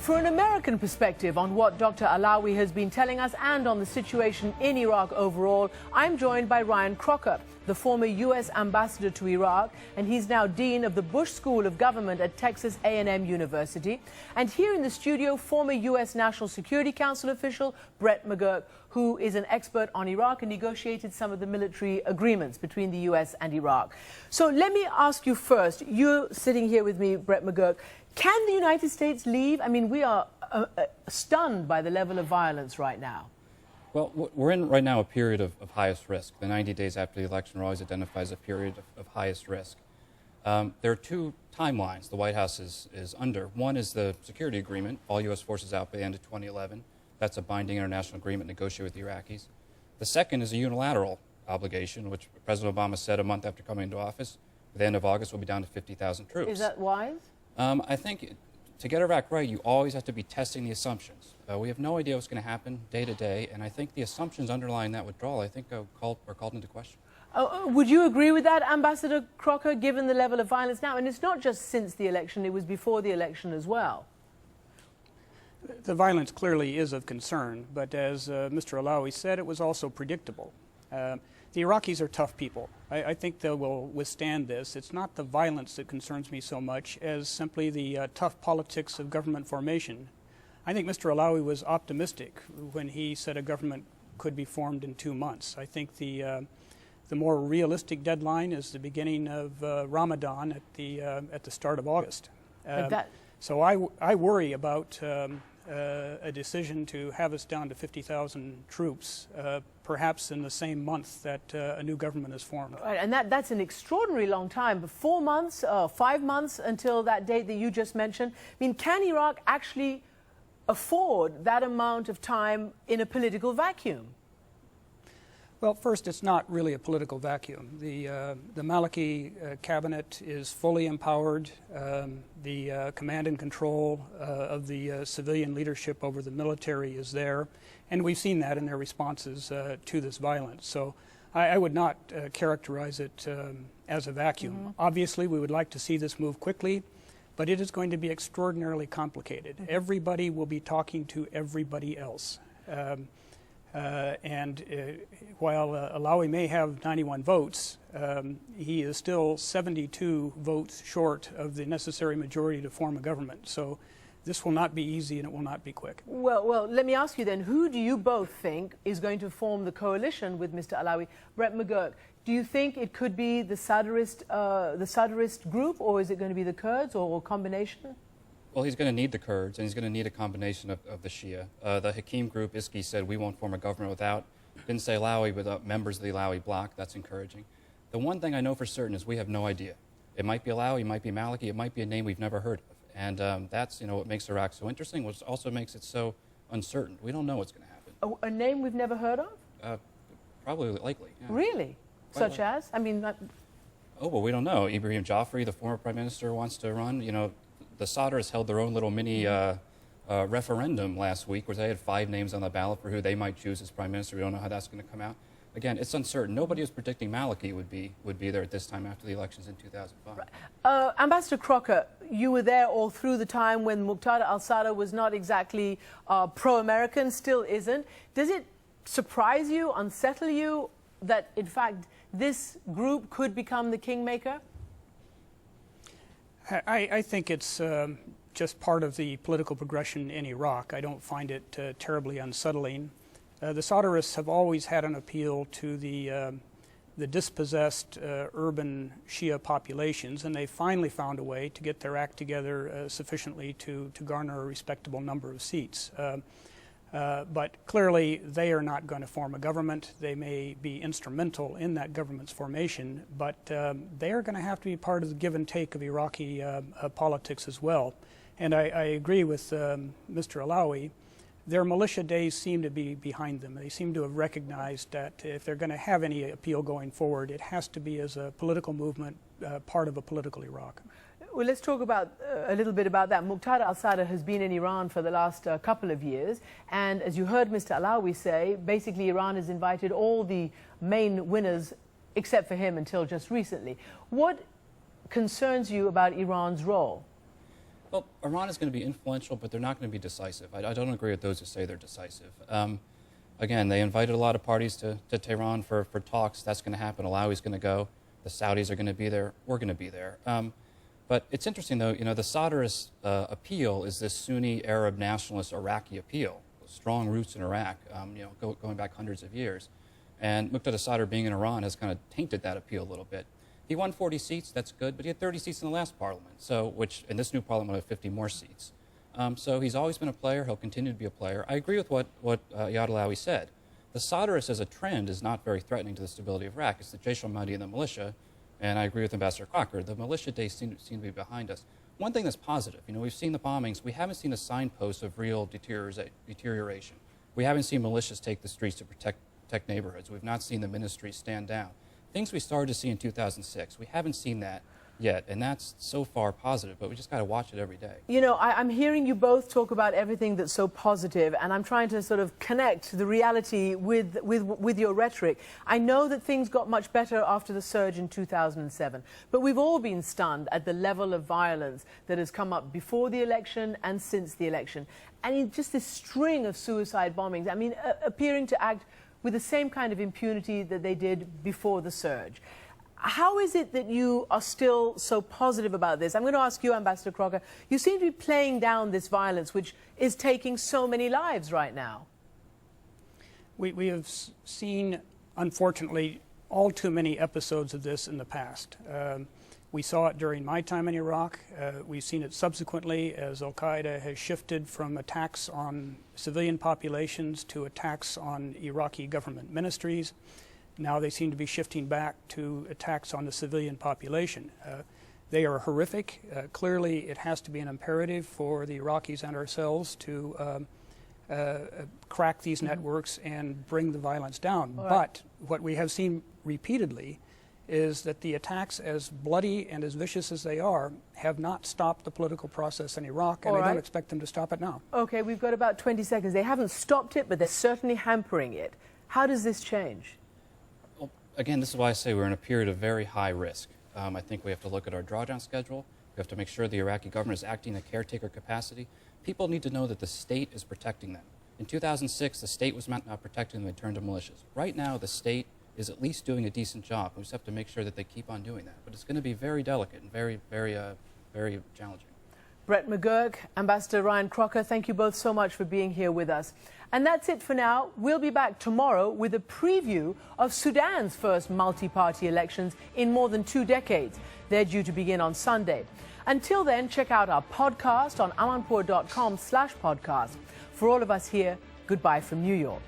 For an American perspective on what Dr. Alawi has been telling us and on the situation in Iraq overall, I'm joined by Ryan Crocker, the former U.S. ambassador to Iraq, and he's now dean of the Bush School of Government at Texas A&M University. And here in the studio, former U.S. National Security Council official Brett McGurk, who is an expert on Iraq and negotiated some of the military agreements between the U.S. and Iraq. So let me ask you first, you're sitting here with me, Brett McGurk. Can the United States leave? I mean, we are stunned by the level of violence right now. Well, we're in right now a period of highest risk. The 90 days after the election are always identified as a period of highest risk. There are two timelines the White House is under. One is the security agreement, all U.S. forces out by the end of 2011. That's a binding international agreement negotiated with the Iraqis. The second is a unilateral obligation, which President Obama said a month after coming into office. At the end of August, we'll be down to 50,000 troops. Is that wise? I think to get Iraq right, you always have to be testing the assumptions. We have no idea what's going to happen day to day, and I think the assumptions underlying that withdrawal, I think, are called into question. Would you agree with that, Ambassador Crocker, given the level of violence now? And it's not just since the election, it was before the election as well. The violence clearly is of concern, but as Mr. Alawi said, it was also predictable. The Iraqis are tough people. I think they will withstand this. It's not the violence that concerns me so much as simply the tough politics of government formation. I think Mr. Alawi was optimistic when he said a government could be formed in 2 months. I think the more realistic deadline is the beginning of Ramadan at the start of August. So I worry about a decision to have us down to 50,000 troops, perhaps in the same month that a new government is formed. Right, and that's an extraordinarily long time, but 4 months, 5 months until that date that you just mentioned. I mean, can Iraq actually afford that amount of time in a political vacuum? Well, first, it's not really a political vacuum. The Maliki cabinet is fully empowered. The command and control of the civilian leadership over the military is there, and we've seen that in their responses to this violence. So I would not characterize it as a vacuum. Mm-hmm. Obviously, we would like to see this move quickly, but it is going to be extraordinarily complicated. Mm-hmm. Everybody will be talking to everybody else. While Alawi may have 91 votes, he is still 72 votes short of the necessary majority to form a government. So this will not be easy and it will not be quick. Well, let me ask you then, who do you both think is going to form the coalition with Mr. Alawi? Brett McGurk, do you think it could be the Sadrist group, or is it going to be the Kurds, or a combination? Well, he's going to need the Kurds, and he's going to need a combination of the Shia. The Hakim group, Iski, said we won't form a government without, didn't say Alawi, but members of the Alawi bloc. That's encouraging. The one thing I know for certain is we have no idea. It might be Alawi, it might be Maliki, it might be a name we've never heard of. And that's what makes Iraq so interesting, which also makes it so uncertain. We don't know what's going to happen. A name we've never heard of? Probably likely. Yeah. Really? Such as? I mean... Oh, well, we don't know. Ibrahim Jaffari, the former prime minister, wants to run. The Sadrists held their own little mini referendum last week where they had 5 names on the ballot for who they might choose as prime minister. We don't know how that's going to come out. Again, it's uncertain. Nobody was predicting Maliki would be there at this time after the elections in 2005. Right. Ambassador Crocker, you were there all through the time when Muqtada al-Sadr was not exactly pro-American, still isn't. Does it surprise you, unsettle you, that in fact this group could become the kingmaker? I think it's just part of the political progression in Iraq. I don't find it terribly unsettling. The Sadrists have always had an appeal to the dispossessed urban Shia populations, and they finally found a way to get their act together sufficiently to garner a respectable number of seats. But clearly, they are not going to form a government. They may be instrumental in that government's formation, but they are going to have to be part of the give and take of Iraqi politics as well. And I agree with Mr. Alawi. Their militia days seem to be behind them. They seem to have recognized that if they're going to have any appeal going forward, it has to be as a political movement, part of a political Iraq. Well, let's talk about a little bit about that. Muqtada al-Sadr has been in Iran for the last couple of years, and as you heard Mr. Alawi say, basically Iran has invited all the main winners except for him until just recently. What concerns you about Iran's role? Well, Iran is going to be influential, but they're not going to be decisive. I don't agree with those who say they're decisive. Again, they invited a lot of parties to Tehran for talks. That's going to happen. Alawi's going to go. The Saudis are going to be there. We're going to be there. But it's interesting, though, the Sadr's appeal is this Sunni Arab nationalist Iraqi appeal, strong roots in Iraq, going back hundreds of years. And Muqtada Sadr being in Iran has kind of tainted that appeal a little bit. He won 40 seats, that's good, but he had 30 seats in the last parliament, which in this new parliament will have 50 more seats. So he's always been a player, he'll continue to be a player. I agree with what Iyad Alawi said. The Sadrists as a trend is not very threatening to the stability of Iraq. It's the Jaish al-Mahdi and the militia, and I agree with Ambassador Crocker. The militia days seem to be behind us. One thing that's positive, we've seen the bombings, we haven't seen a signpost of real deterioration. We haven't seen militias take the streets to protect neighborhoods. We've not seen the ministry stand down. Things we started to see in 2006, we haven't seen that yet, and that's so far positive, but we just got to watch it every day. I'm hearing you both talk about everything that's so positive, and I'm trying to sort of connect the reality with your rhetoric. I know that things got much better after the surge in 2007, but we've all been stunned at the level of violence that has come up before the election and since the election. And just this string of suicide bombings, appearing to act with the same kind of impunity that they did before the surge. How is it that you are still so positive about this? I'm going to ask you, Ambassador Crocker. You seem to be playing down this violence, which is taking so many lives right now. We have seen, unfortunately, all too many episodes of this in the past. We saw it during my time in Iraq. We've seen it subsequently as al-Qaeda has shifted from attacks on civilian populations to attacks on Iraqi government ministries. Now they seem to be shifting back to attacks on the civilian population. They are horrific. Clearly, it has to be an imperative for the Iraqis and ourselves to crack these networks and bring the violence down. Right. But what we have seen repeatedly is that the attacks, as bloody and as vicious as they are, have not stopped the political process in Iraq, and I don't expect them to stop it now. Okay, we've got about 20 seconds. They haven't stopped it, but they're certainly hampering it. How does this change? Well, again, this is why I say we're in a period of very high risk. I think we have to look at our drawdown schedule. We have to make sure the Iraqi government is acting in a caretaker capacity. People need to know that the state is protecting them. In 2006, the state was not protecting them, they turned to militias. Right now, the state is at least doing a decent job. We just have to make sure that they keep on doing that. But it's going to be very delicate and very challenging. Brett McGurk, Ambassador Ryan Crocker, thank you both so much for being here with us. And that's it for now. We'll be back tomorrow with a preview of Sudan's first multi-party elections in more than 2 decades. They're due to begin on Sunday. Until then, check out our podcast on amanpour.com/podcast. For all of us here, goodbye from New York.